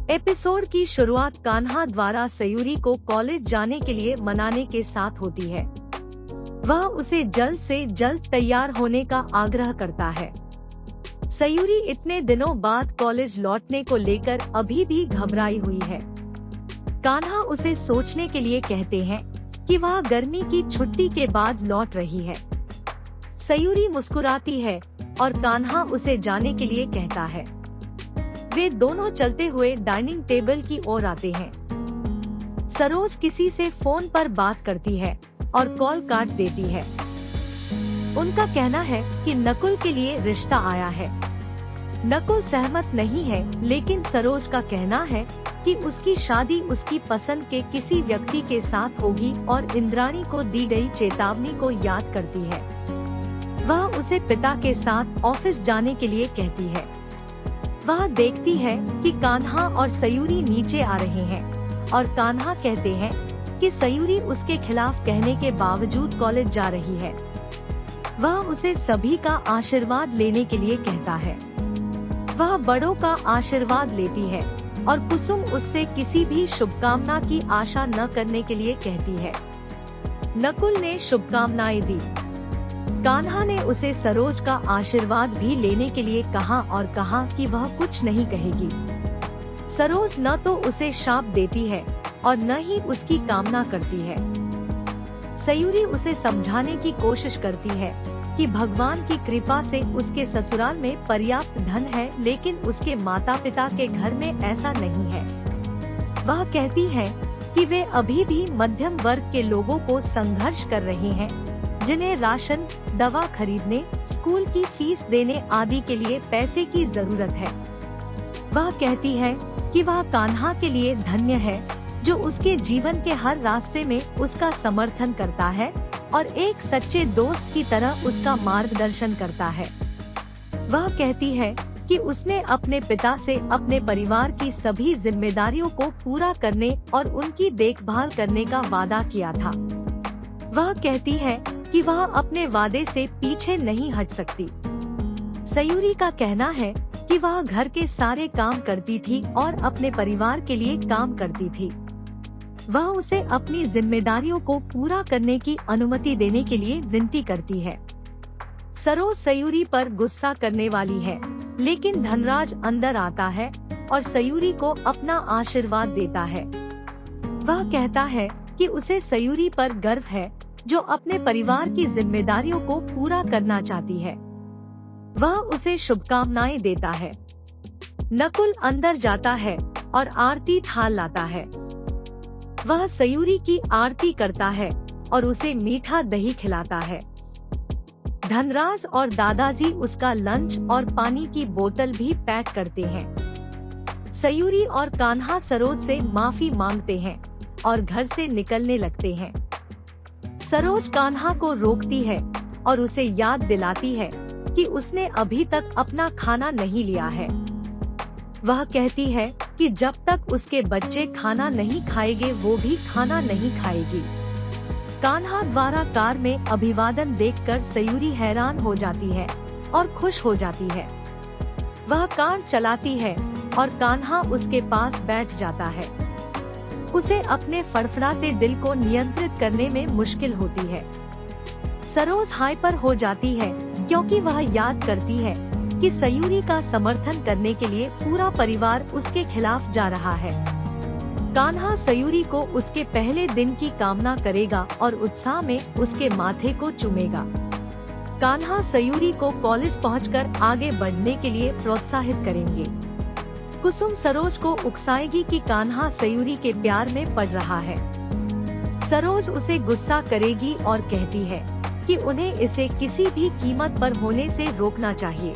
Episode की शुरुआत कान्हा द्वारा सयूरी को कॉलेज जाने के लिए मनाने के साथ होती है। वह उसे जल्द से जल्द तैयार होने का आग्रह करता है। सयूरी इतने दिनों बाद कॉलेज लौटने को लेकर अभी भी घबराई हुई है। कान्हा उसे सोचने के लिए कहते हैं कि वह गर्मी की छुट्टी के बाद लौट रही है। सयूरी मुस्कुराती है और कान्हा उसे जाने के लिए कहता है। वे दोनों चलते हुए डाइनिंग टेबल की ओर आते हैं। सरोज किसी से फोन पर बात करती है और कॉल काट देती है। उनका कहना है कि नकुल के लिए रिश्ता आया है। नकुल सहमत नहीं है, लेकिन सरोज का कहना है कि उसकी शादी उसकी पसंद के किसी व्यक्ति के साथ होगी और इंद्राणी को दी गई चेतावनी को याद करती है। वह उसे पिता के साथ ऑफिस जाने के लिए कहती है। वह देखती है कि कान्हा और सयूरी नीचे आ रहे हैं और कान्हा कहते हैं कि सयूरी उसके खिलाफ कहने के बावजूद कॉलेज जा रही है। वह उसे सभी का आशीर्वाद लेने के लिए कहता है। वह बड़ों का आशीर्वाद लेती है और कुसुम उससे किसी भी शुभकामना की आशा न करने के लिए कहती है। नकुल ने शुभकामनाएं दी। कान्हा ने उसे सरोज का आशीर्वाद भी लेने के लिए कहा और कहा कि वह कुछ नहीं कहेगी। सरोज न तो उसे शाप देती है और न ही उसकी कामना करती है। सयूरी उसे समझाने की कोशिश करती है कि भगवान की कृपा से उसके ससुराल में पर्याप्त धन है, लेकिन उसके माता पिता के घर में ऐसा नहीं है। वह कहती है कि वे अभी भी मध्यम वर्ग के लोगों को संघर्ष कर रहे हैं, जिन्हें राशन, दवा खरीदने, स्कूल की फीस देने आदि के लिए पैसे की जरूरत है। वह कहती है कि वह कान्हा के लिए धन्य है, जो उसके जीवन के हर रास्ते में उसका समर्थन करता है और एक सच्चे दोस्त की तरह उसका मार्गदर्शन करता है। वह कहती है कि उसने अपने पिता से अपने परिवार की सभी जिम्मेदारियों को पूरा करने और उनकी देखभाल करने का वादा किया था। वह कहती है कि वह अपने वादे से पीछे नहीं हट सकती। सयूरी का कहना है कि वह घर के सारे काम करती थी और अपने परिवार के लिए काम करती थी। वह उसे अपनी जिम्मेदारियों को पूरा करने की अनुमति देने के लिए विनती करती है। सरोज सयूरी पर गुस्सा करने वाली है, लेकिन धनराज अंदर आता है और सयूरी को अपना आशीर्वाद देता है। वह कहता है कि उसे सयूरी पर गर्व है, जो अपने परिवार की जिम्मेदारियों को पूरा करना चाहती है। वह उसे शुभकामनाएं देता है। नकुल अंदर जाता है और आरती थाल लाता है। वह सयूरी की आरती करता है और उसे मीठा दही खिलाता है। धनराज और दादाजी उसका लंच और पानी की बोतल भी पैक करते हैं। सयूरी और कान्हा सरोज से माफी मांगते हैं और घर से निकलने लगते हैं। सरोज कान्हा को रोकती है और उसे याद दिलाती है कि उसने अभी तक अपना खाना नहीं लिया है। वह कहती है कि जब तक उसके बच्चे खाना नहीं खाएंगे वो भी खाना नहीं खाएगी। कान्हा द्वारा कार में अभिवादन देखकर सयूरी हैरान हो जाती है और खुश हो जाती है। वह कार चलाती है और कान्हा उसके पास बैठ जाता है। उसे अपने फड़फड़ाते दिल को नियंत्रित करने में मुश्किल होती है। सरोज हाइपर हो जाती है क्योंकि वह याद करती है कि सयूरी का समर्थन करने के लिए पूरा परिवार उसके खिलाफ जा रहा है। कान्हा सयूरी को उसके पहले दिन की कामना करेगा और उत्साह में उसके माथे को चूमेगा। कान्हा सयूरी को कॉलेज पहुंचकर आगे बढ़ने के लिए प्रोत्साहित करेंगे। कुसुम सरोज को उकसाएगी कि कान्हा सयूरी के प्यार में पड़ रहा है। सरोज उसे गुस्सा करेगी और कहती है कि उन्हें इसे किसी भी कीमत पर होने से रोकना चाहिए।